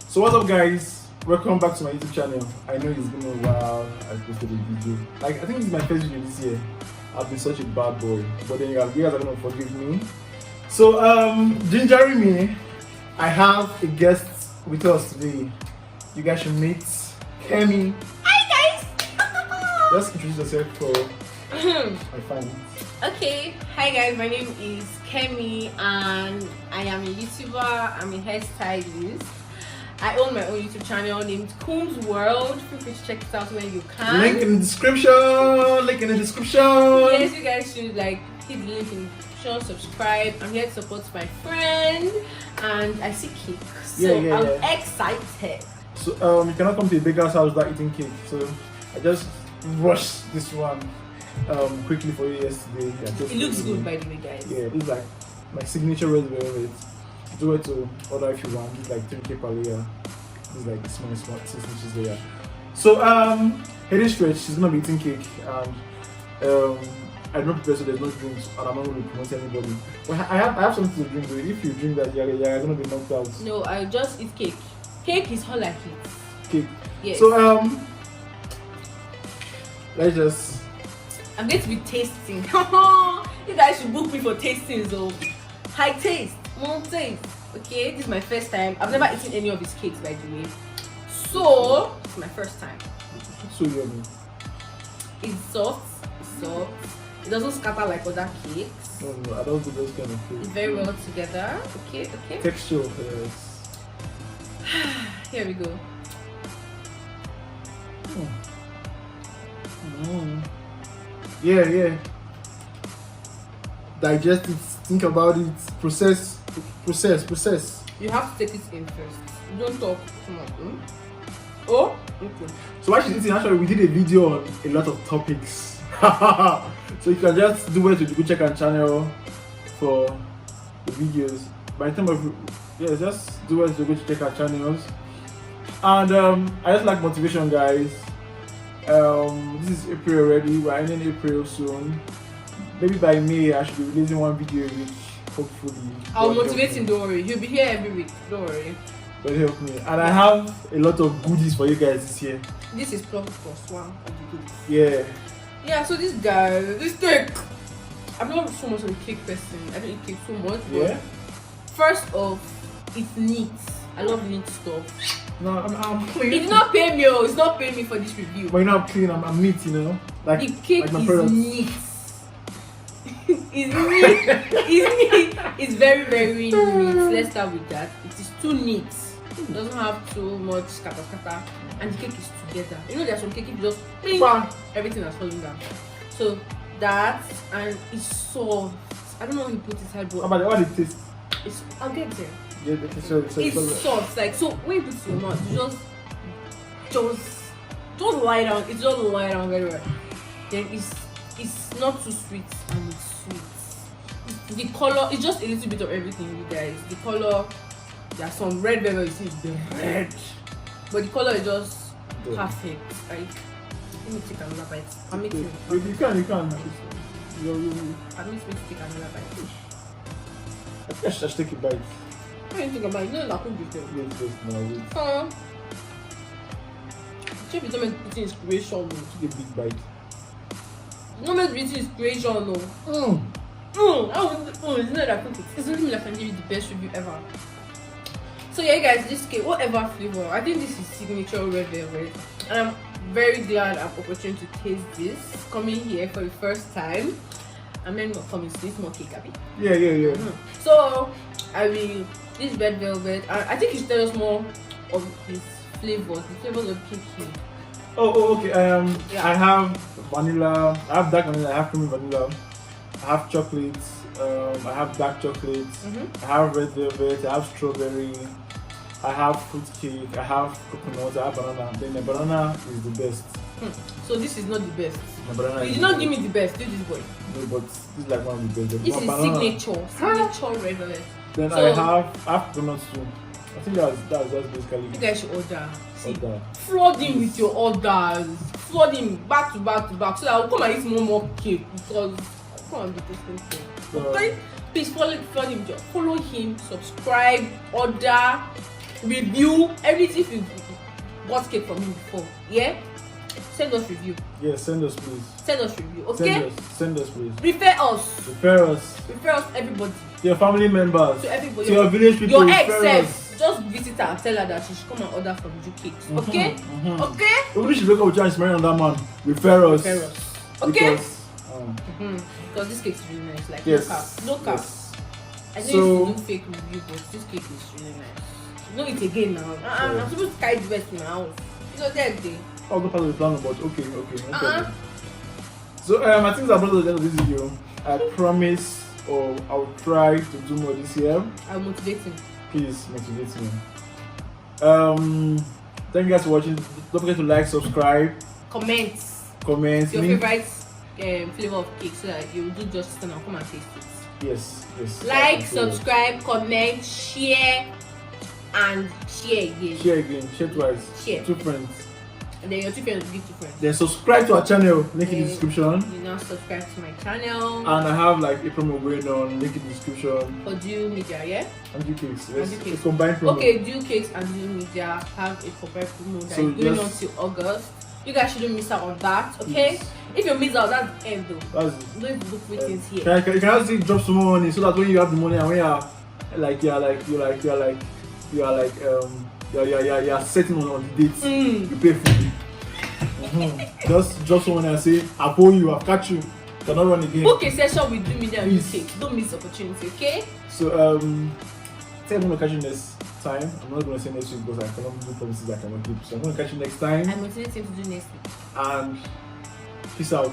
So what's up, guys? Welcome back to my YouTube channel. I know it's been a while I posted a video. Like, I think this is my first video this year. I've been such a bad boy, but then you guys are gonna forgive me. So gingering me, I have a guest with us today. You guys should meet Kemi. Hi guys! Just introduce yourself for my fans. Okay, hi guys, my name is Kemi and I am a YouTuber. I'm a hairstylist. I own my own YouTube channel named Gilmore World. Feel free to check it out when you can. Link in the description. Link in the description. Yes, you guys should hit the link in the description, subscribe. I'm here to support my friend and I see cake. So I'm excited. So you cannot come to a baker's house without eating cake. So I just rushed this one quickly for you yesterday. It looks good, by the way, guys. Yeah, this is like my signature red velvet. Do it to order if you want. It's like 3K per layer. This is like the small 6 inches layer. So heading straight, she's gonna be eating cake and I don't prepare, so there's no drinks and I'm not gonna promote anybody. But I have something to drink. So if you drink that, you're gonna be knocked out. No, I just eat cake. Cake is all I eat. Cake. Yes. So let's just. I'm going to be tasting. You guys should book me for tasting, so high taste, more taste. Okay, this is my first time. I've never eaten any of these cakes, by the way. So it's my first time. So yummy. It's soft. It's soft. It doesn't scatter like other cakes. No, I don't do those kind of cakes. It's very well together. Okay. Texture, yes. Here we go. Yeah. Digest it, think about it, process. You have to take it in first. You don't talk too much. Oh, okay. So while she's eating, actually we did a video on a lot of topics. So you can just do it to go check our channel for the videos. By the time of just do it to go check our channels. And I just like motivation, guys. This is April already. We're ending April soon. Maybe by May I should be releasing one video a week, hopefully. I'll motivate him, don't worry. He'll be here every week, don't worry. God help me. And I have a lot of goodies for you guys this year. This is plus one of the goodies. Yeah, so this cake. I'm not so much of a cake person. I don't eat cake so much. Yeah. First off, it's neat. I love neat stuff. No, I'm clean. It did not pay me. It's not paying me for this review. But you know I'm clean. I'm neat. You know, like the cake like my is products. neat. It's neat. It's neat. It's very, very neat. Let's start with that. It is too neat. It doesn't have too much scatter, and the cake is together. You know, there's some cake you just everything has fallen down. So that, and it's soft. I don't know how you put it hard, but how about it taste? I'll get there. Yeah, It's soft, like, so when you put it in your mouth, you just lie down. It's just lie down very well. Then it's not too sweet and it's sweet. The color, it's just a little bit of everything, you guys. The color, there's some red velvet. You see the red, but the color is just perfect. Like, let me take another bite. Permit me. You can. Permit me to take another bite. I think I should take a bite. What do you think about it? No, I couldn't do it. Wait. Chef is not meant to eat inspiration, no. Take a big bite. Not meant to eat inspiration, no. It's not that good. It's really like I can give you the best review ever. So yeah, guys, this cake, whatever flavor, I think this is signature red velvet, and I'm very glad I have opportunity to taste this. Coming here for the first time, and then not coming to this more cake, Abby. Yeah. So this red velvet. I think you should tell us more of his flavors, the flavors of cake here. Oh, okay. I have vanilla. I have dark vanilla. I have creamy vanilla. I have chocolate. I have dark chocolate. I have red velvet. I have strawberry. I have fruit cake. I have coconut. I have banana. Then the banana is the best. So this is not the best. The banana. You did not give me the best. Do this boy. No, but this is like one of the best. This is signature red velvet. Then so, I have coconuts too. I think that's basically. You guys should order. Order. Flood him with your orders. Flood him back to back, so that I'll come and eat more cake because I can't do this thing. Okay? Please follow him. Follow him. Subscribe. Order. review everything. If you bought cake from me before, yeah, send us review. Yes, send us please. Send us review, okay? Send us please. Refer us. Refer us. Everybody. To your family members. To everybody. To your village people. Your ex refer self. us. Just visit her and tell her that she should come and order from you cakes. Okay? Okay? Even if she break up with you and she's married on that man, refer us. Okay? Because, because this cake is really nice. Like yes, no cap. yes. I know So, you do fake review, but this cake is really nice. You know it again now. I'm supposed to carry the rest in my house. You know that day. I'll go part of the plan, but okay, no problem. So I think that's about the end of this video. I promise, or I'll try to do more this year. I'll motivate him. Please motivate me. Thank you guys for watching. Don't forget to like, subscribe, Comment your favorite flavor of cake so that you will do justice and I'll come and taste it. Yes. Like, subscribe, comment, share, and share again. Share twice. Share. 2 friends. And then your 2 friends will give 2 friends. Then subscribe to our channel, link in the description. You now subscribe to my channel. And I have like a promo going on, link in the description. For Dew Media, yeah? And do cakes. And Yes. do cakes. A combined promo. Okay, Dew Cakes and Dew Media have a combined promo that So is going on just- till August. You guys shouldn't miss out on that, okay? Yes. If you miss out, that's the end though. That's Don't even look for things here. you can actually drop some more money so that when you have the money and when you're setting on the dates, you pay fully. Just drop some money and say, I owe you, I've catch you. Cannot run again. Book a session with Dew Media and Dew Please. Cakes. Don't miss the opportunity, okay? So I'm gonna catch you next time. I'm not gonna say next week because I cannot do promises I cannot keep. So I'm gonna catch you next time I'm motivating him to do next week. and peace out.